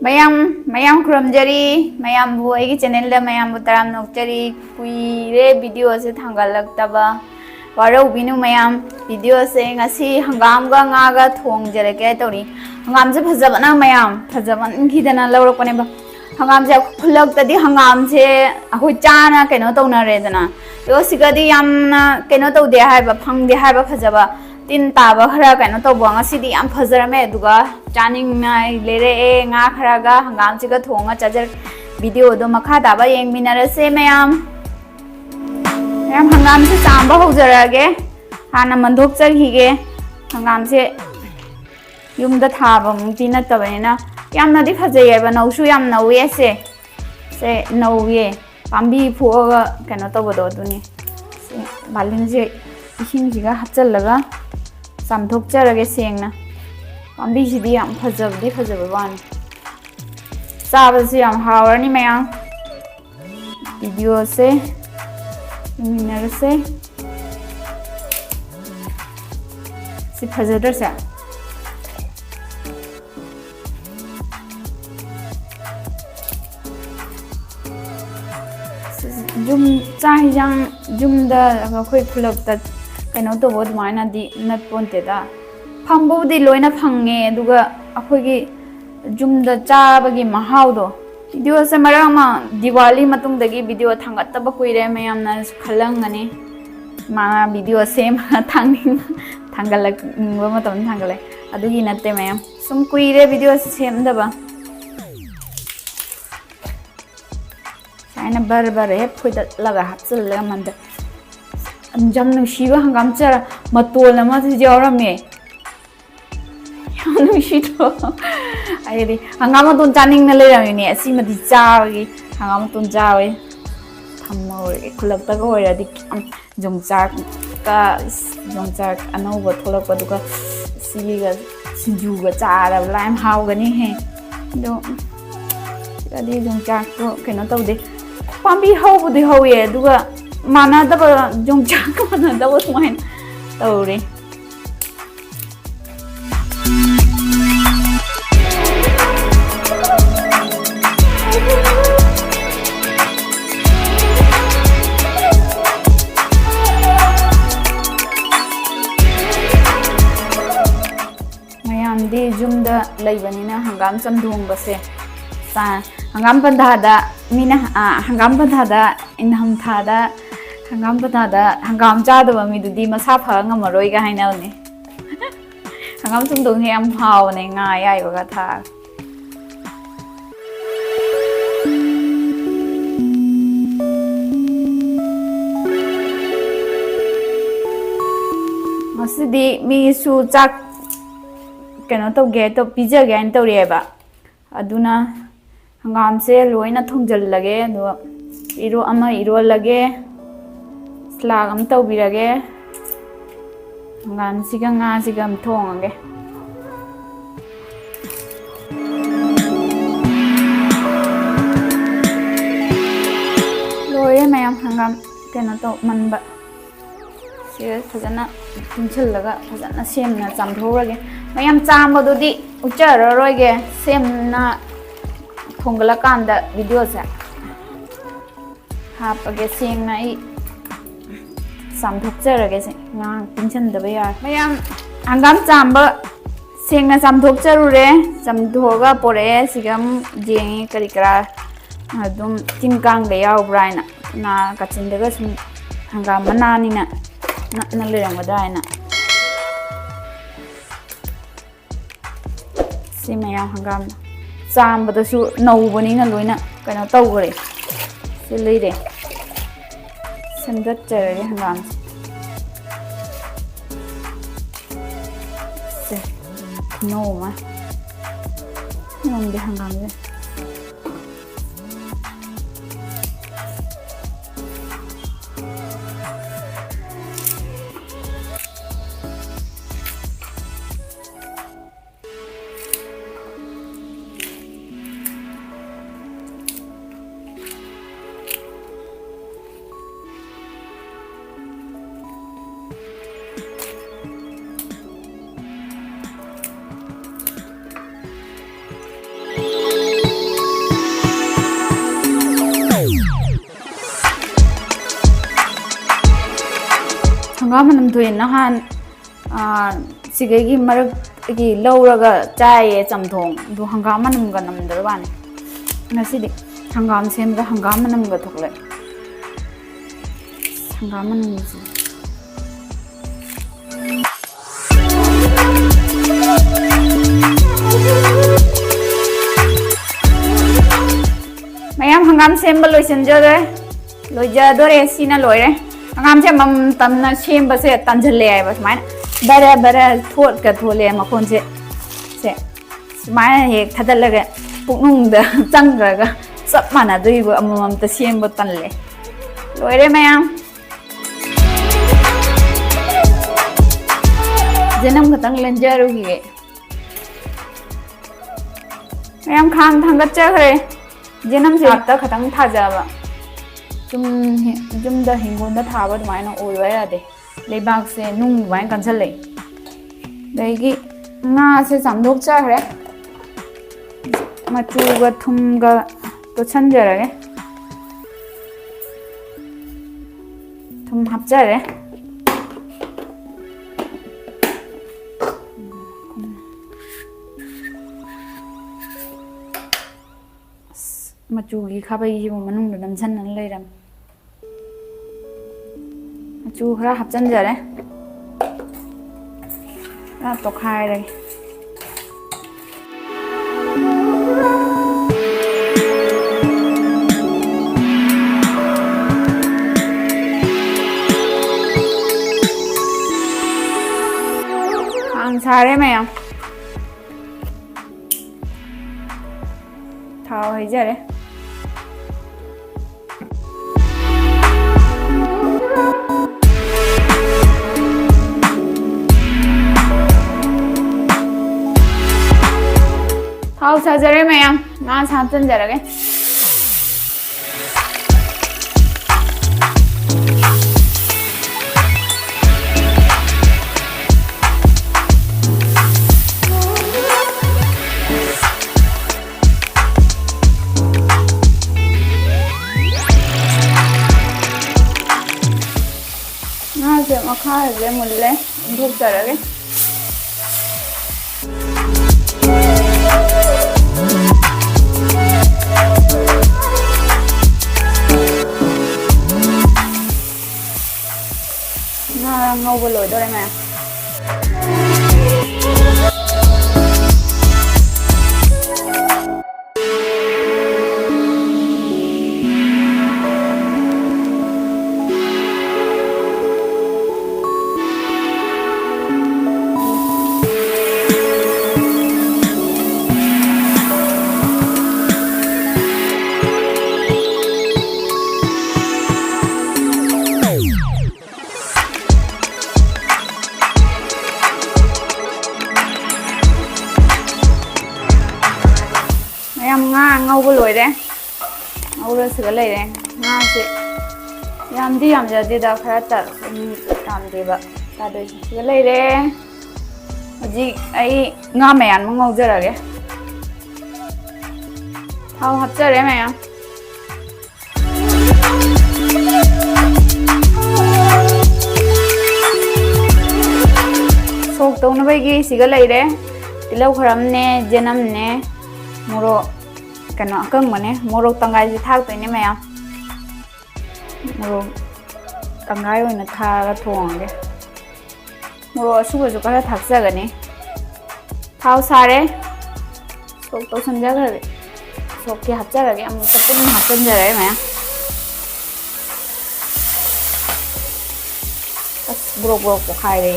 mayam kuramjari mayam bu ai channel da mayam bu taram nokjari kuire video se thangalak taba warau binu mayam video se ngasi hangam ga nga ga thongjare ke tori hangam se phajabana mayam phajaban khidana lawrakone ba hangam se khulak tadi hangam se ahoi chana keno tona re dana yo sigadi yamna keno to de hai ba phang de hai ba phajaba tin taba khara kano to bo ngasi di am phajrame duga chaning nai lere e nga khara ga hangam chiga thonga chajar video do makha daba yeng minara se mayam hangam se chamba hojara hana mandok charhi ge hangam se yumda thaba mungti na tabanina yamna di phajai ba nausu yam nauye se nauye pambi phuga kano to bodo duni balin je ising jiga hapchallaga samthokjarage sengna pambi sidi yam phajabdi phajababan sabasi yam hawarni mayam video se minar se si phajadar sa jum chai jang jum da khoi khulak ta kano to bod maina di nat ponte da phangbo di loina phange duga akhoi gi jum da cha ba gi mahau do video se marama diwali matung dagi video thangat ta ba kuire mayam na khalang ani ma video se ma thangning thangalak ba matam thangale adugi natte mayam sum kuire video sem da ba saina bar bar he phoida laga hapsul la manda jam nungsiba hangam chara matol ama se jawrame yam nungsi to ai hangam ton chaning na leram ni asi madi chawi hangam ton chawi thammo khulak ta go ya di jongchak anau ba tholak pa duka siga sinju ga chara laim haw gani he do adi jongchak to keno tawde pambi haw budi hawe duga mana daba jongchak mana daba sumain tawre mayam di jumda laibanina hangam samdung base sa hangam pandada mina hangam pandada inham thada hangam pandada hangam chadaba mi dudi masa pha ngamaroi ga haina ne hangam samdung he am hau ne nga yai ba tha masidi mi su chak keno to ge to pizza ge an to reba aduna hangam se loina thongjal lage do iro lage slag am to birage hangam siga nga siga am thongage loye mayam hangam keno to manba se fajana tinchalaga fajana semna chamthorage mayam chamba di uchara roige semna thongala kanda video se hapage sengna I samthokjarage se nga tinchan da ya mayam hangam chamba sengna samthokjarure samthoga pore sigam jengi karikara adum timkang le yaw braina na kachindaga sum hangam manani na lerang wadaina si mayam hangam chamba da su naubani na loina kana tawgre si leide samdat chare hangam se no ma nom de hangam de hangam manam thoi nahan sigegi marak gi lawraga chai chamthong du hangam manam ga nam darwan ngasidi hangam sem ga hangam manam ga thokle hangam manam ji mayam hangam sem ba loisin jore loija dore sina loire hangam sem mam tamna sem ba se tanjale ai bas mai bare bare thot ka thole ma kon se mai he thadalaga puknung da changraga sap mana dui ba amam ta sem ba tanle loire mayam jenam khatang lenjaru gi mayam khang thangat cha khare jenam se ta khatang thajaba jum da hingon da thaba mai na oi wa ya de leibak se nung wai kan chale dai gi nga se samdok cha khare machu ga thum ga to chanjara ge thum hapjare machu gi khabai ji manung da nam chan nan leiram machu khara hapchan jare na to khai re ang sare mayam thao hai jare thao sa jare mayam nga sa chan jarage nga se makha je mulle dhuk jarage ngâu vừa lồi đây mà nga ngâu vừa lồi đấy ngâu ra sữa lấy đấy nga chị yam đi yam giờ đi đâu phải chặt làm gì vậy ta đây sữa lấy đấy gì ấy nga mày ăn ngâu giờ rồi thao hấp giờ đấy mày ăn sốt tông nó bây giờ sữa lấy đấy lâu khám nè jenam nè moro kano kang mane moro tangai ji thak toine mayam moro tangai oina tha ga thong ge moro asuba ju kara thak sa gani thau sare sok to sanja ga sok ki hapcha ga ge am tapun hapchen ja re mayam as bro bro ko khai re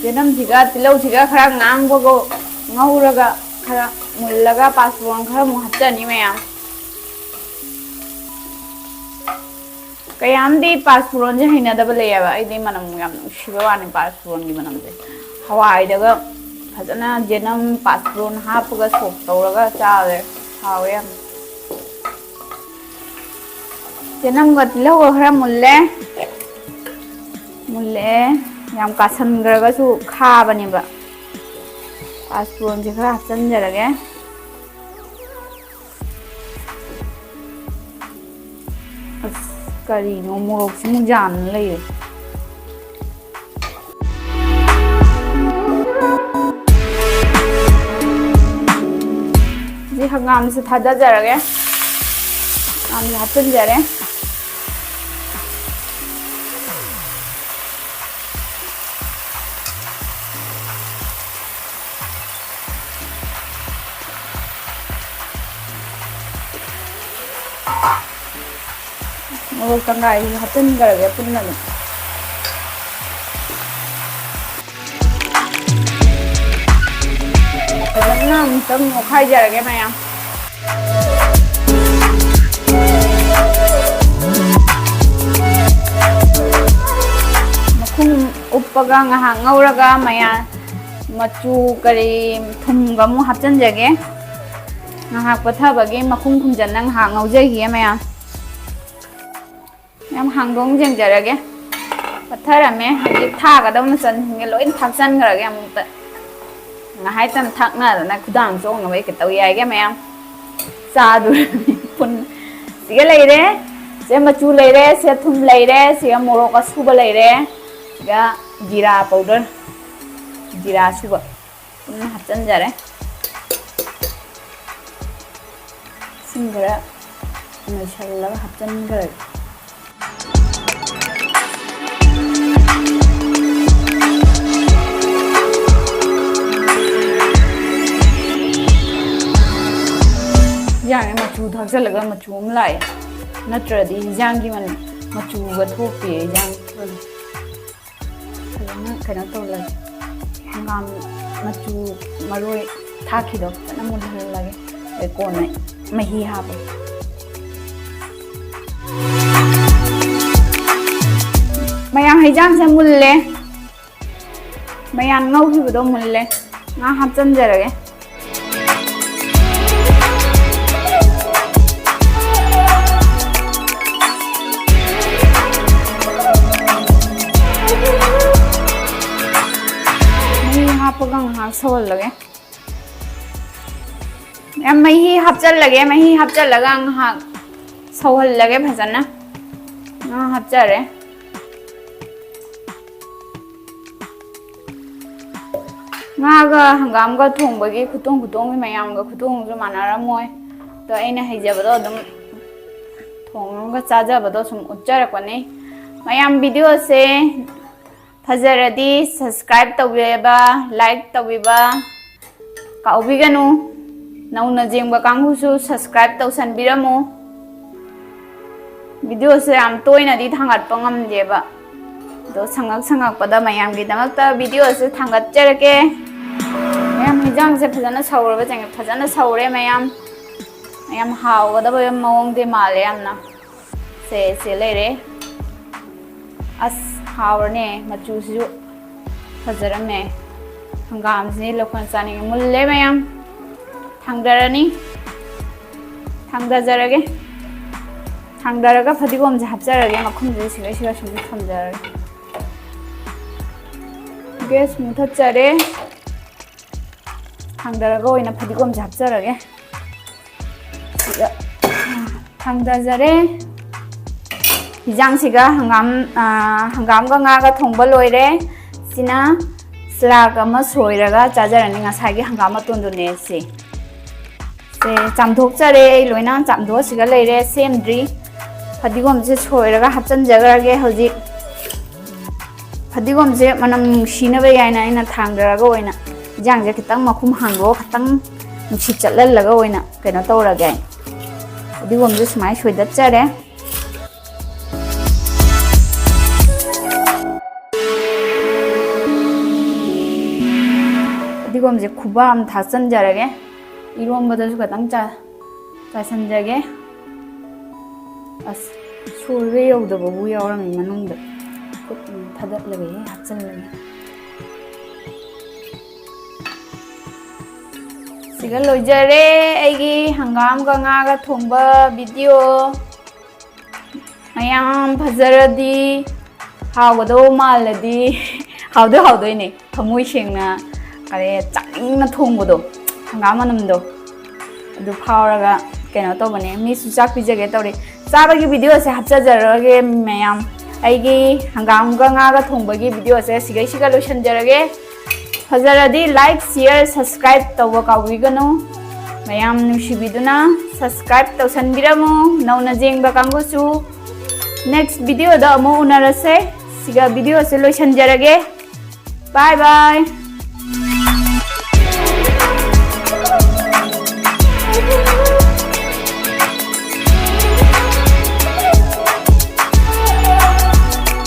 jenam thiga tilau thiga khara ngang bogo ngauraga khara mullaga paswang khara mu hapchani mayam kayam di paspuron je hina daba leyaba ai di manam yam shiba wani paspuron gi manam je hawai daga phajana jenam paspuron hapuga sok tawraga chaale hawem jenam ga tilau khara mulle ꯌꯥꯝ ꯀꯥꯁꯟꯈ꯭ꯔꯒꯁꯨ ꯈꯥꯕꯅꯦꯕ ꯄꯥꯁꯄꯣꯔꯟꯁꯦ ꯈꯔ ꯍꯥꯞꯆꯤꯟꯖꯔꯒꯦ ꯑꯁ ꯀꯔꯤꯅꯣ ꯃꯣꯔꯣꯛꯁꯤꯃꯨꯛ ꯌꯥꯝꯅ ꯂꯩꯔꯦ ꯁꯤ ꯍꯪꯒꯥꯝꯁꯦ ꯊꯥꯗꯖꯔꯒꯦ ꯍꯪꯒꯥꯝꯁꯦ ꯍꯥꯞꯆꯤꯟꯖꯔꯦ ꯃꯣꯔꯣꯛ ꯇꯪꯒꯥꯏꯁꯨ ꯍꯥꯞꯆꯤꯟꯈ꯭ꯔꯒꯦ ꯄꯨꯟꯅ ꯑꯗꯨꯝ ꯐꯖꯅ ꯑꯃꯨꯛꯇꯪ ꯑꯣꯠꯈꯥꯏꯖꯔꯒꯦ ꯃꯌꯥꯝ ꯃꯈꯨꯝ ꯎꯞꯄꯒ ꯉꯥꯏꯍꯥꯛ ꯉꯧꯔꯒ ꯃꯌꯥꯝ ꯃꯆꯨ ꯀꯔꯤ ꯊꯨꯝꯒ ꯑꯃꯨꯛ ꯍꯥꯞꯆꯤꯟꯖꯒꯦ ꯉꯥꯏꯍꯥꯛ ꯄꯠꯊꯕꯒꯤ ꯃꯈꯨꯝ ꯈꯨꯝꯖꯟꯅ ꯉꯥꯏꯍꯥꯛ ꯉꯧꯖꯈꯤꯒꯦ ꯃꯌꯥꯝ ꯍꯥꯡꯗꯣꯡ ꯌꯦꯡꯖꯔꯒꯦ ꯄꯠꯊꯔꯝꯃꯦ ꯍꯧꯖꯤꯛ ꯊꯥꯒꯗꯕ ꯃꯆꯜꯁꯤꯡꯁꯦ ꯂꯣꯏ ꯊꯥꯛꯆꯟꯈ꯭ꯔꯒꯦ ꯑꯃꯨꯛꯇ ꯉꯥꯏꯍꯥꯛꯇꯪ ꯊꯥꯛꯅꯗꯅ ꯈꯨꯗꯥꯡ ꯆꯣꯡꯅꯕ ꯀꯩꯇꯧ ꯌꯥꯏꯒꯦ ꯃꯌꯥꯝ ꯆꯥꯗꯣꯔꯤꯕꯅꯤ ꯄꯨꯟꯅ ꯁꯤꯒ ꯂꯩꯔꯦ ꯁꯤꯒ ꯃꯆꯨ ꯂꯩꯔꯦ ꯁꯤꯒ ꯊꯨꯝ ꯂꯩꯔꯦ ꯁꯤꯒ ꯃꯣꯔꯣꯛ ꯑꯁꯨꯕ ꯂꯩꯔꯦ ꯁꯤꯒ ꯖꯤꯔꯥ ꯄꯥꯎꯗꯔ ꯖꯤꯔꯥ ꯑꯁꯨꯕ ꯄꯨꯟꯅ ꯍꯥꯞꯆꯤꯟꯖꯔꯦ ꯏꯁꯤꯡ ꯈꯔ ꯅꯣꯏꯁꯜꯂꯒ ꯍꯥꯞꯆꯤꯟꯈ꯭ꯔꯒꯦ ꯌꯥꯡꯉꯦ ꯃꯆꯨ ꯊꯥꯛꯆꯜꯂꯒ ꯃꯆꯨ ꯑꯃ ꯂꯥꯛꯑꯦ ꯅꯠꯇ꯭ꯔꯗꯤ ꯏꯟꯖꯥꯡꯒꯤ ꯃꯆꯨꯒ ꯊꯣꯛꯇꯦ ꯏꯟꯖꯥꯡ ꯐꯖꯅ ꯀꯩꯅꯣ ꯇꯧꯔꯒꯦ ꯍꯪꯒꯥꯝ ꯃꯆꯨ ꯃꯔꯣꯏ ꯊꯥꯛꯈꯤꯗꯣ ꯐꯖꯅ ꯃꯨꯜꯍꯜꯂꯒꯦ ꯑꯗꯩ ꯀꯣꯟꯅ ꯃꯍꯤ ꯍꯥꯞꯄꯒꯦ ꯃꯌꯥꯝ ꯍꯩꯖꯥꯡꯁꯦ ꯃꯨꯜꯂꯦ ꯃꯌꯥꯝ ꯉꯧꯈꯤꯕꯗꯣ ꯃꯨꯜꯂꯦ ꯉꯥ ꯍꯥꯞꯆꯤꯟꯖꯔꯒꯦ ꯍꯥꯞꯄꯒ ꯉꯥꯏꯍꯥꯛ ꯁꯧꯍꯜꯂꯒꯦ ꯌꯥꯝ ꯃꯍꯤ ꯍꯥꯞꯆꯜꯂꯒꯦ ꯃꯍꯤ ꯍꯥꯞꯆꯜꯂꯒ ꯉꯥꯏꯍꯥꯛ ꯁꯧꯍꯜꯂꯒꯦ ꯐꯖꯅ ꯉꯥ ꯍꯥꯞꯆꯔꯦ ꯉꯥꯒ ꯍꯪꯒꯥꯝꯒ ꯊꯣꯡꯕꯒꯤ ꯈꯨꯊꯣꯡꯒꯤ ꯃꯌꯥꯝꯒ ꯈꯨꯊꯣꯡꯁꯨ ꯃꯥꯟꯅꯔꯝꯃꯣꯏ ꯑꯗꯣ ꯑꯩꯅ ꯍꯩꯖꯕꯗꯣ ꯑꯗꯨꯝ ꯊꯣꯡꯉꯒ ꯆꯥꯖꯕꯗꯣ ꯁꯨꯝ ꯎꯠꯆꯔꯛꯄꯅꯤ ꯃꯌꯥꯝ ꯚꯤꯗꯤꯑꯣꯁꯦ ꯐꯖꯔꯗꯤ ꯁꯕꯁꯀ꯭ꯔꯥꯏꯕ ꯇꯧꯕꯤꯕ ꯂꯥꯏꯛ ꯇꯧꯕꯤꯕ ꯀꯥꯎꯕꯤꯒꯅꯨ ꯅꯧꯅ ꯌꯦꯡꯕ ꯀꯥꯡꯕꯨꯁꯨ ꯁꯕꯁꯀ꯭ꯔꯥꯏꯕ ꯇꯧꯁꯟꯕꯤꯔꯝꯃꯨ ꯚꯤꯗꯤꯑꯣꯁꯦ ꯌꯥꯝ ꯇꯣꯏꯅꯗꯤ ꯊꯥꯡꯒꯠꯄ ꯉꯝꯗꯦꯕ ꯑꯗꯣ ꯁꯪꯉꯛꯄꯗ ꯃꯌꯥꯝꯒꯤꯗꯃꯛꯇ ꯚꯤꯗꯤꯑꯣꯁꯦ ꯊꯥꯡꯒꯠꯆꯔꯛꯀꯦ ꯃꯌꯥꯝ ꯍꯤꯟꯖꯥꯡꯁꯦ ꯐꯖꯅ ꯁꯧꯔꯕ ꯆꯪꯉꯦ ꯐꯖꯅ ꯁꯧꯔꯦ ꯃꯌꯥꯝ ꯍꯥꯎꯒꯗꯕ ꯃꯑꯣꯡꯗꯤ ꯃꯥꯜꯂꯦ ꯌꯥꯝꯅ ꯁꯦ ꯂꯩꯔꯦ ꯑꯁ ꯍꯥꯎꯔꯅꯦ ꯃꯆꯨꯁꯤꯁꯨ ꯐꯖꯔꯝꯃꯦ ꯍꯪꯒꯥꯝꯁꯤ ꯂꯧꯈꯣꯟ ꯆꯥꯅꯤꯡꯉꯦ ꯃꯨꯜꯂꯦ ꯃꯌꯥꯝ ꯊꯥꯡꯗꯔꯅꯤ ꯊꯥꯡꯗꯖꯔꯒꯦ ꯊꯥꯡꯗꯔꯒ ꯐꯗꯤꯒꯣꯝꯁꯦ ꯍꯥꯞꯆꯔꯒꯦ ꯃꯈꯨꯝꯁꯦ ꯁꯤꯒ ꯁꯨꯝ ꯊꯝꯖꯔꯒꯦ ꯒꯦꯁ ꯃꯨꯊꯠꯆꯔꯦ ꯊꯥꯡꯗꯔꯒ ꯑꯣꯏꯅ ꯐꯗꯤꯒꯣꯝꯁꯦ ꯍꯥꯞꯆꯔꯒꯦ ꯁꯤꯒ ꯊꯥꯡꯗꯖꯔꯦ ꯍꯤꯟꯖꯥꯡꯁꯤꯒ ꯍꯪꯒꯥꯝꯒ ꯉꯥꯒ ꯊꯣꯡꯕ ꯂꯣꯏꯔꯦ ꯁꯤꯅ ꯆꯥꯛ ꯑꯃ ꯁꯣꯏꯔꯒ ꯆꯥꯖꯔꯅꯤ ꯉꯁꯥꯏꯒꯤ ꯍꯪꯒꯥꯝ ꯃꯇꯣꯟꯗꯨꯅꯦ ꯁꯦ ꯆꯥꯝꯊꯣꯛꯆꯔꯦ ꯑꯩ ꯂꯣꯏꯅ ꯆꯥꯝꯊꯣꯛꯑꯁꯤꯒ ꯂꯩꯔꯦ ꯁꯦꯝꯗ꯭ꯔꯤ ꯐꯗꯤꯒꯣꯝꯁꯦ ꯁꯣꯏꯔꯒ ꯍꯥꯞꯆꯤꯟꯖꯈ꯭ꯔꯒꯦ ꯍꯧꯖꯤꯛ ꯐꯗꯤꯒꯣꯝꯁꯦ ꯃꯅꯝ ꯅꯨꯡꯁꯤꯅꯕ ꯌꯥꯏꯅ ꯑꯩꯅ ꯊꯥꯡꯗꯔꯒ ꯑꯣꯏꯅ ꯏꯟꯖꯥꯡꯁꯦ ꯈꯤꯇꯪ ꯃꯈꯨꯝ ꯍꯥꯡꯗꯣꯛꯑꯒ ꯈꯤꯇꯪ ꯅꯨꯡꯁꯤꯠ ꯆꯠꯍꯜꯂꯒ ꯑꯣꯏꯅ ꯀꯩꯅꯣ ꯇꯧꯔꯒꯦ ꯐꯗꯤꯒꯣꯝꯁꯦ ꯁꯨꯃꯥꯏꯅ ꯁꯣꯏꯗꯠꯆꯔꯦ ꯐꯗꯤꯒꯣꯝꯁꯦ ꯈꯨꯕꯥꯛ ꯑꯃ ꯊꯥꯛꯆꯤꯟꯖꯔꯒꯦ ꯏꯔꯣꯝꯕꯗꯁꯨ ꯈꯤꯇꯪ ꯆꯥꯏꯁꯟꯖꯒꯦ ꯑꯁ ꯁꯣꯏꯕ ꯌꯧꯗꯕꯕꯨ ꯌꯥꯎꯔꯝꯃꯤ ꯃꯅꯨꯡꯗ ꯈꯨꯠ ꯊꯥꯗꯠꯂꯒ ꯍꯥꯞꯆꯤꯜꯂꯒꯦ ꯁꯤꯒ ꯂꯣꯏꯖꯔꯦ ꯑꯩꯒꯤ ꯍꯪꯒꯥꯝꯒ ꯉꯥꯒ ꯊꯣꯡꯕ ꯚꯤꯗꯤꯑꯣ ꯃꯌꯥꯝ ꯐꯖꯔꯗꯤ ꯍꯥꯎꯒꯗꯧꯕ ꯃꯥꯜꯂꯗꯤ 하우도이네 더무이싱나 그래 짱나 통보도 한가만음도 ꯑꯗꯨ ꯐꯥꯎꯔꯒ ꯀꯩꯅꯣ ꯇꯧꯕꯅꯦ ꯃꯤꯁꯨ ꯆꯥꯛ ꯄꯤꯖꯒꯦ ꯇꯧꯔꯤ ꯆꯥꯕꯒꯤ ꯚꯤꯗꯤꯑꯣꯁꯦ ꯍꯥꯞꯆꯖꯔꯒꯦ ꯃꯌꯥꯝ ꯑꯩꯒꯤ ꯍꯪꯒꯥꯝꯒ ꯉꯥꯒ ꯊꯣꯡꯕꯒꯤ ꯚꯤꯗꯤꯑꯣꯁꯦ ꯁꯤꯒꯩꯁꯤꯒ ꯂꯣꯏꯁꯤꯟꯖꯔꯒꯦ ꯐꯖꯔꯗꯤ ꯂꯥꯏꯛ ꯁꯤꯌꯔ ꯁꯕꯁꯀ꯭ꯔꯥꯏꯕ ꯇꯧꯕ ꯀꯥꯎꯕꯤꯒꯅꯨ ꯃꯌꯥꯝ ꯅꯨꯡꯁꯤꯕꯤꯗꯨꯅ ꯁꯕꯁꯀ꯭ꯔꯥꯏꯕ ꯇꯧꯁꯟꯕꯤꯔꯝꯃꯨ ꯅꯧꯅ ꯌꯦꯡꯕ ꯀꯥꯡꯕꯨꯁꯨ ꯅꯦꯛꯁ ꯚꯤꯗꯤꯑꯣꯗ ꯑꯃꯨꯛ ꯎꯅꯔꯁꯦ ꯁꯤꯒ ꯚꯤꯗꯤꯑꯣꯁꯦ ꯂꯣꯏꯁꯤꯟꯖꯔꯒꯦ ꯕꯥꯏ ꯕꯥꯏ